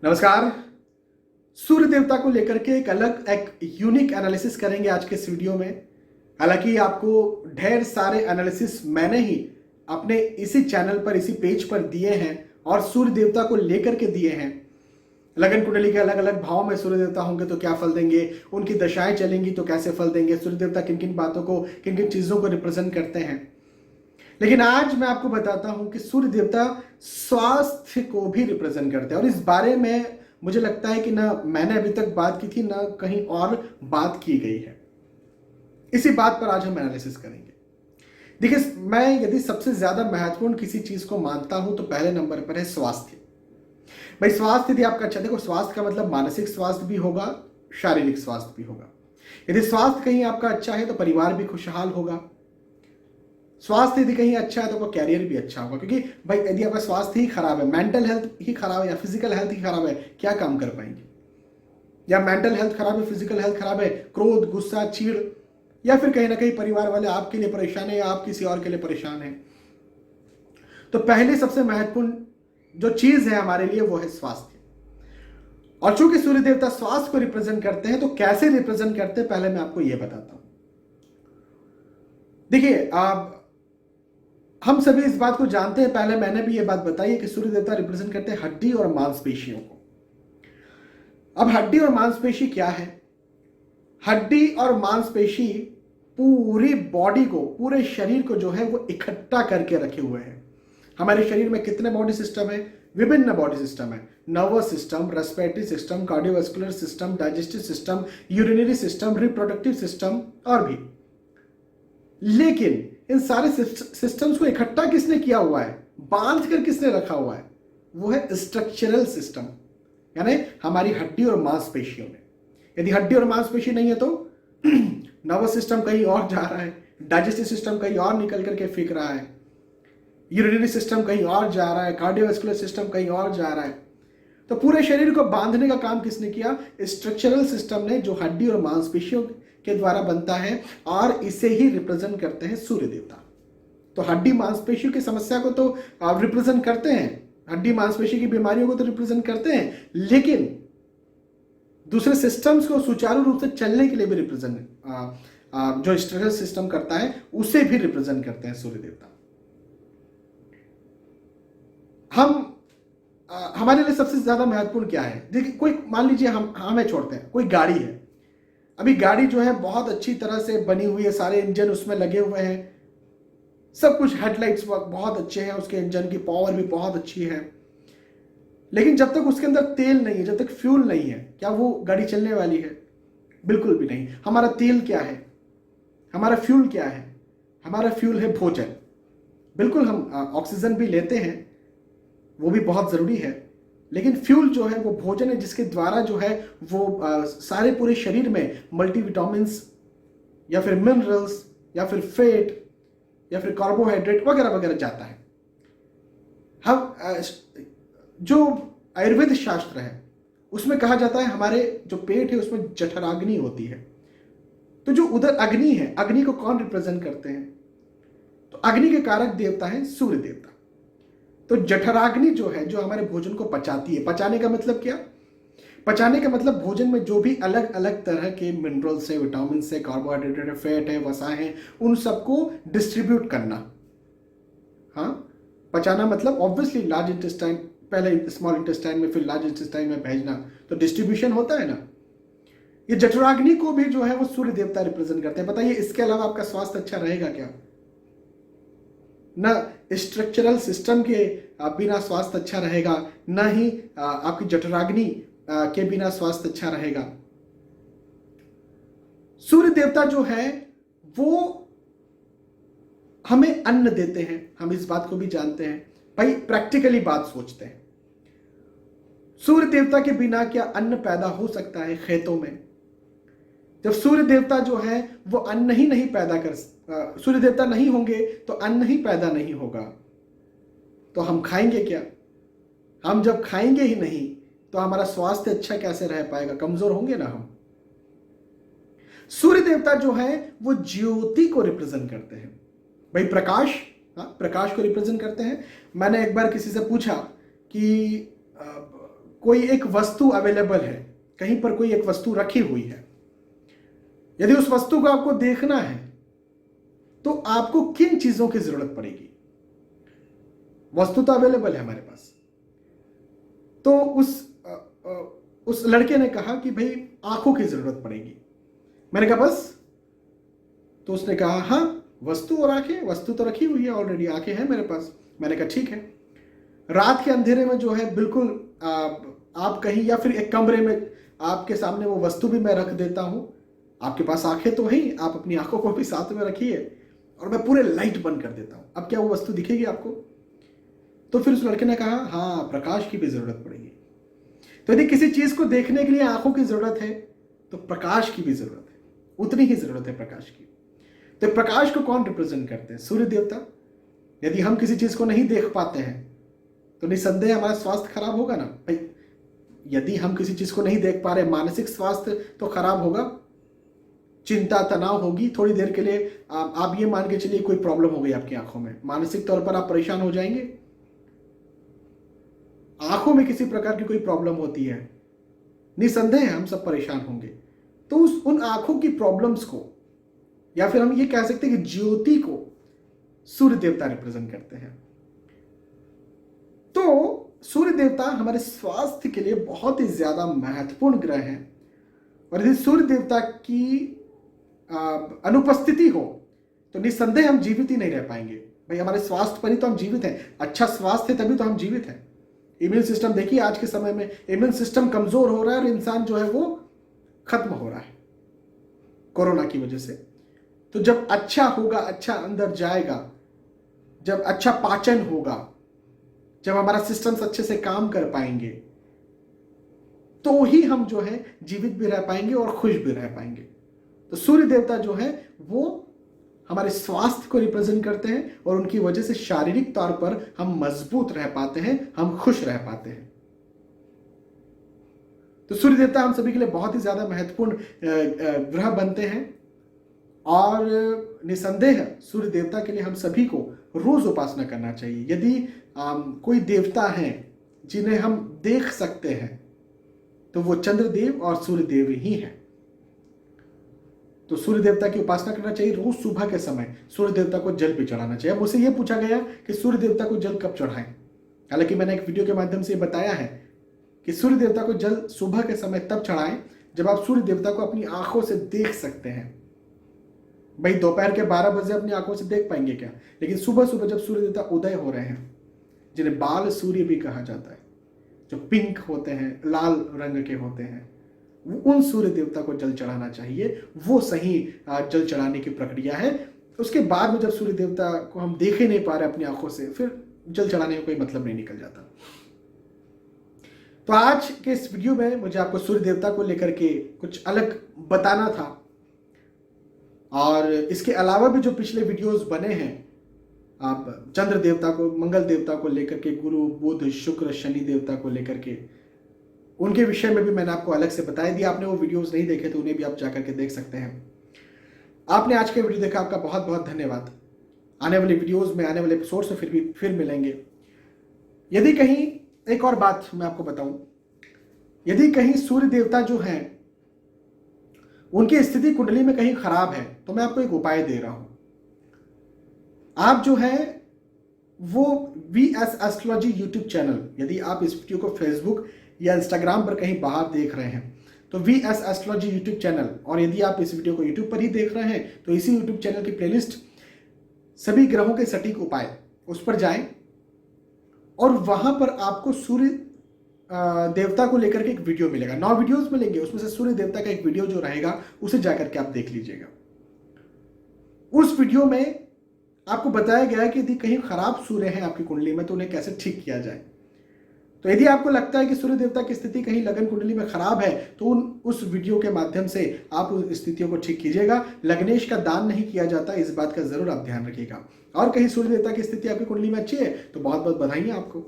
नमस्कार। सूर्य देवता को लेकर के एक यूनिक एनालिसिस करेंगे आज के इस वीडियो में। हालांकि आपको ढेर सारे एनालिसिस मैंने ही अपने इसी चैनल पर इसी पेज पर दिए हैं और सूर्य देवता को लेकर के दिए हैं। लगन कुंडली के अलग अलग भाव में सूर्य देवता होंगे तो क्या फल देंगे, उनकी दशाएं चलेंगी तो कैसे फल देंगे, सूर्य देवता किन किन बातों को किन किन चीजों को रिप्रेजेंट करते हैं। लेकिन आज मैं आपको बताता हूं कि सूर्य देवता स्वास्थ्य को भी रिप्रेजेंट करते हैं और इस बारे में मुझे लगता है कि ना मैंने अभी तक बात की थी ना कहीं और बात की गई है। इसी बात पर आज हम एनालिसिस करेंगे। देखिए, मैं यदि सबसे ज्यादा महत्वपूर्ण किसी चीज को मानता हूं तो पहले नंबर पर है स्वास्थ्य। भाई स्वास्थ्य यदि आपका अच्छा, देखो स्वास्थ्य का मतलब मानसिक स्वास्थ्य भी होगा, शारीरिक स्वास्थ्य भी होगा। यदि स्वास्थ्य कहीं आपका अच्छा है तो परिवार भी खुशहाल होगा। स्वास्थ्य यदि कहीं अच्छा है तो आपका कैरियर भी अच्छा होगा, क्योंकि भाई यदि आपका स्वास्थ्य ही खराब है, मेंटल हेल्थ ही खराब है या फिजिकल हेल्थ ही खराब है, क्या काम कर पाएंगे। या मेंटल हेल्थ खराब है, फिजिकल हेल्थ खराब है, क्रोध, गुस्सा, चीड़, या फिर कहीं ना कहीं परिवार वाले आपके लिए परेशान है या आप किसी और के लिए परेशान है। तो पहले सबसे महत्वपूर्ण जो चीज है हमारे लिए वो है स्वास्थ्य। और चूंकि सूर्य देवता स्वास्थ्य को रिप्रेजेंट करते हैं तो कैसे रिप्रेजेंट करते हैं पहले मैं आपको यह बताता हूं। देखिए, आप हम सभी इस बात को जानते हैं, पहले मैंने भी यह बात बताई है कि सूर्य देवता रिप्रेजेंट करते हैं हड्डी और मांसपेशियों को। अब हड्डी और मांसपेशी क्या है? हड्डी और मांसपेशी पूरी बॉडी को, पूरे शरीर को जो है वो इकट्ठा करके रखे हुए हैं। हमारे शरीर में कितने बॉडी सिस्टम है? विभिन्न बॉडी सिस्टम है। Nervous system, respiratory system, cardiovascular system, digestive system, urinary system, reproductive system और भी। लेकिन इन सारे सिस्टम्स को इकट्ठा किसने किया हुआ है, बांध कर किसने रखा हुआ है? वो है स्ट्रक्चरल सिस्टम, यानी हमारी हड्डी और मांसपेशियों में। यदि हड्डी और मांसपेशी नहीं है तो नर्वस सिस्टम कहीं और जा रहा है, डाइजेस्टिव सिस्टम कहीं और निकल करके फेंक रहा है, यूरिनरी सिस्टम कहीं और जा रहा है, कार्डियोवास्कुलर सिस्टम कहीं और जा रहा है। तो पूरे शरीर को बांधने का काम किसने किया? स्ट्रक्चरल सिस्टम ने, जो हड्डी और मांसपेशियों के द्वारा बनता है, और इसे ही रिप्रेजेंट करते हैं सूर्य देवता। तो हड्डी मांसपेशियों की समस्या को तो रिप्रेजेंट करते हैं, हड्डी मांसपेशी की बीमारियों को तो रिप्रेजेंट करते हैं, लेकिन दूसरे सिस्टम्स को सुचारू रूप से चलने के लिए भी रिप्रेजेंट, जो स्ट्रक्चरल सिस्टम करता है उसे भी रिप्रेजेंट करते हैं सूर्य देवता। हमारे लिए सबसे ज्यादा महत्वपूर्ण क्या है? देखिए, कोई मान लीजिए हम हमें छोड़ते हैं, कोई गाड़ी है। अभी गाड़ी जो है बहुत अच्छी तरह से बनी हुई है, सारे इंजन उसमें लगे हुए हैं, सब कुछ, हेडलाइट्स बहुत अच्छे हैं, उसके इंजन की पावर भी बहुत अच्छी है। लेकिन जब तक उसके अंदर तेल नहीं है, जब तक फ्यूल नहीं है, क्या वो गाड़ी चलने वाली है? बिल्कुल भी नहीं। हमारा तेल क्या है? हमारा फ्यूल क्या है? हमारा फ्यूल है भोजन। बिल्कुल, हम ऑक्सीजन भी लेते हैं, वो भी बहुत जरूरी है, लेकिन फ्यूल जो है वो भोजन है, जिसके द्वारा जो है वो सारे पूरे शरीर में मल्टीविटामिन्स या फिर मिनरल्स या फिर फैट या फिर कार्बोहाइड्रेट वगैरह वगैरह जाता है। हम जो आयुर्वेद शास्त्र है उसमें कहा जाता है हमारे जो पेट है उसमें जठराग्नि होती है। तो जो उधर अग्नि है, अग्नि को कौन रिप्रेजेंट करते हैं? तो अग्नि के कारक देवता है सूर्य देवता। तो जठराग्नि जो है, जो हमारे भोजन को पचाती है। पचाने का मतलब क्या? पचाने का मतलब भोजन में जो भी अलग अलग तरह के मिनरल्स है, विटामिन है, कार्बोहाइड्रेट है, फैट है, वसा है, उन सबको डिस्ट्रीब्यूट करना। हाँ, पचाना मतलब ऑब्वियसली लार्ज इंटेस्टाइन, पहले स्मॉल इंटेस्टाइन में फिर लार्ज इंटेस्टाइन में भेजना, तो डिस्ट्रीब्यूशन होता है ना। ये जठराग्नि को भी जो है वो सूर्य देवता रिप्रेजेंट करते हैं। बताइए, इसके अलावा आपका स्वास्थ्य अच्छा रहेगा क्या? ना स्ट्रक्चरल सिस्टम के बिना स्वास्थ्य अच्छा रहेगा, ना ही आपकी जठराग्नि के बिना स्वास्थ्य अच्छा रहेगा। सूर्य देवता जो है वो हमें अन्न देते हैं, हम इस बात को भी जानते हैं। भाई प्रैक्टिकली बात सोचते हैं, सूर्य देवता के बिना क्या अन्न पैदा हो सकता है खेतों में? जब सूर्य देवता जो है वो अन्न ही नहीं पैदा कर, सूर्य देवता नहीं होंगे तो अन्न ही पैदा नहीं होगा, तो हम खाएंगे क्या? हम जब खाएंगे ही नहीं तो हमारा स्वास्थ्य अच्छा कैसे रह पाएगा? कमजोर होंगे ना हम। सूर्य देवता जो है वो ज्योति को रिप्रेजेंट करते हैं। भाई प्रकाश, प्रकाश को रिप्रेजेंट करते हैं। मैंने एक बार किसी से पूछा कि कोई एक वस्तु अवेलेबल है, कहीं पर कोई एक वस्तु रखी हुई है, यदि उस वस्तु को आपको देखना है तो आपको किन चीजों की जरूरत पड़ेगी? वस्तु तो अवेलेबल है हमारे पास। तो उस लड़के ने कहा कि भाई आंखों की जरूरत पड़ेगी। मैंने कहा बस? तो उसने कहा हाँ, वस्तु और आंखें, वस्तु तो रखी हुई है ऑलरेडी, आंखें हैं मेरे पास। मैंने कहा ठीक है। रात के अंधेरे में जो है बिल्कुल आप कहीं या फिर एक कमरे में आपके सामने वो वस्तु भी मैं रख देता हूं, आपके पास आंखें तो है, आप अपनी आंखों को भी साथ में रखिए और मैं पूरे लाइट बंद कर देता हूं। अब क्या वो वस्तु दिखेगी आपको? तो फिर उस लड़के ने कहा हाँ, प्रकाश की भी जरूरत पड़ेगी। तो यदि किसी चीज को देखने के लिए आंखों की जरूरत है तो प्रकाश की भी जरूरत है, उतनी ही जरूरत है प्रकाश की। तो प्रकाश को कौन रिप्रेजेंट करते हैं? सूर्य देवता। यदि हम किसी चीज को नहीं देख पाते हैं तो निसंदेह हमारा स्वास्थ्य खराब होगा ना भाई। यदि हम किसी चीज को नहीं देख पा रहे, मानसिक स्वास्थ्य तो खराब होगा, चिंता तनाव होगी, थोड़ी देर के लिए आप ये मान के चलिए कोई प्रॉब्लम हो गई आपकी आंखों में, मानसिक तौर पर आप परेशान हो जाएंगे। आंखों में किसी प्रकार की कोई प्रॉब्लम होती है, निसंदेह हम सब परेशान होंगे। तो उन आंखों की प्रॉब्लम्स को, या फिर हम ये कह सकते हैं कि ज्योति को सूर्य देवता रिप्रेजेंट करते हैं। तो सूर्य देवता हमारे स्वास्थ्य के लिए बहुत ही ज्यादा महत्वपूर्ण ग्रह हैं, और यदि सूर्य देवता की अनुपस्थिति हो तो निस्संदेह हम जीवित ही नहीं रह पाएंगे। भाई हमारे स्वास्थ्य पर ही तो हम जीवित हैं, अच्छा स्वास्थ्य है तभी तो हम जीवित हैं। इम्यून सिस्टम देखिए, आज के समय में इम्यून सिस्टम कमजोर हो रहा है और इंसान जो है वो खत्म हो रहा है कोरोना की वजह से। तो जब अच्छा होगा, अच्छा अंदर जाएगा, जब अच्छा पाचन होगा, जब हमारा सिस्टम्स अच्छे से काम कर पाएंगे, तो ही हम जो है जीवित भी रह पाएंगे और खुश भी रह पाएंगे। तो सूर्य देवता जो है वो हमारे स्वास्थ्य को रिप्रेजेंट करते हैं, और उनकी वजह से शारीरिक तौर पर हम मजबूत रह पाते हैं, हम खुश रह पाते हैं। तो सूर्य देवता हम सभी के लिए बहुत ही ज्यादा महत्वपूर्ण ग्रह बनते हैं, और निसंदेह सूर्य देवता के लिए हम सभी को रोज उपासना करना चाहिए। यदि कोई देवता है जिन्हें हम देख सकते हैं तो वो चंद्रदेव और सूर्य देव ही हैं। तो सूर्य देवता की उपासना करना चाहिए। रोज सुबह के समय सूर्य देवता को जल भी चढ़ाना चाहिए। अब मुझसे ये पूछा गया कि सूर्य देवता को जल कब चढ़ाएं। हालांकि मैंने एक वीडियो के माध्यम से बताया है कि सूर्य देवता को जल सुबह के समय तब चढ़ाएं जब आप सूर्य देवता को अपनी आंखों से देख सकते हैं। भाई दोपहर के 12 बजे अपनी आंखों से देख पाएंगे क्या? लेकिन सुबह सुबह जब सूर्य देवता उदय हो रहे हैं, जिन्हें बाल सूर्य भी कहा जाता है, जो पिंक होते हैं, लाल रंग के होते हैं, उन सूर्य देवता को जल चढ़ाना चाहिए। वो सही जल चढ़ाने की प्रक्रिया है। उसके बाद में जब सूर्य देवता को हम देख ही नहीं पा रहे अपनी आंखों से, फिर जल चढ़ाने का कोई मतलब नहीं निकल जाता। तो आज के इस वीडियो में मुझे आपको सूर्य देवता को लेकर के कुछ अलग बताना था, और इसके अलावा भी जो पिछले वीडियोस बने हैं, आप चंद्र देवता को, मंगल देवता को लेकर के, गुरु बुध शुक्र शनि देवता को लेकर के, उनके विषय में भी मैंने आपको अलग से बताया दिया। आपने वो वीडियोस नहीं देखे तो उन्हें भी आप जाकर के देख सकते हैं। आपने आज के वीडियो देखा, आपका बहुत बहुत धन्यवाद। आने वाले वीडियोस में, आने वाले एपिसोड्स में फिर मिलेंगे। यदि कहीं एक और बात मैं आपको बताऊं, यदि कहीं सूर्य देवता जो हैं उनकी स्थिति कुंडली में कहीं खराब है तो मैं आपको एक उपाय दे रहा हूं। आप जो है वो VS एस्ट्रोलॉजी यूट्यूब चैनल, यदि आप इस वीडियो को फेसबुक या इंस्टाग्राम पर कहीं बाहर देख रहे हैं तो VS एस्ट्रोलॉजी यूट्यूब चैनल, और यदि आप इस वीडियो को यूट्यूब पर ही देख रहे हैं तो इसी यूट्यूब चैनल की प्लेलिस्ट सभी ग्रहों के सटीक उपाय, उस पर जाएं और वहां पर आपको सूर्य देवता को लेकर के एक वीडियो मिलेगा। 9 वीडियोस मिलेंगे, उसमें से सूर्य देवता का एक वीडियो जो रहेगा उसे जाकर के आप देख लीजिएगा। उस वीडियो में आपको बताया गया है कि यदि कहीं खराब सूर्य है आपकी कुंडली में तो उन्हें कैसे ठीक किया जाए। तो यदि आपको लगता है कि सूर्य देवता की स्थिति कहीं लगन कुंडली में खराब है तो उस वीडियो के माध्यम से आप उस स्थितियों को ठीक कीजिएगा। लग्नेश का दान नहीं किया जाता, इस बात का जरूर आप ध्यान रखिएगा। और कहीं सूर्य देवता की स्थिति आपकी कुंडली में अच्छी है तो बहुत बहुत बधाई आपको।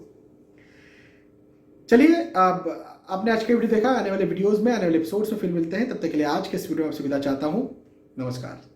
चलिए, आपने आज के वीडियो देखा। आने वाले वीडियोस में, आने वाले एपिसोड्स में फिर मिलते हैं। तब तक के लिए आज के इस वीडियो में आपसे विदा चाहता हूं। नमस्कार।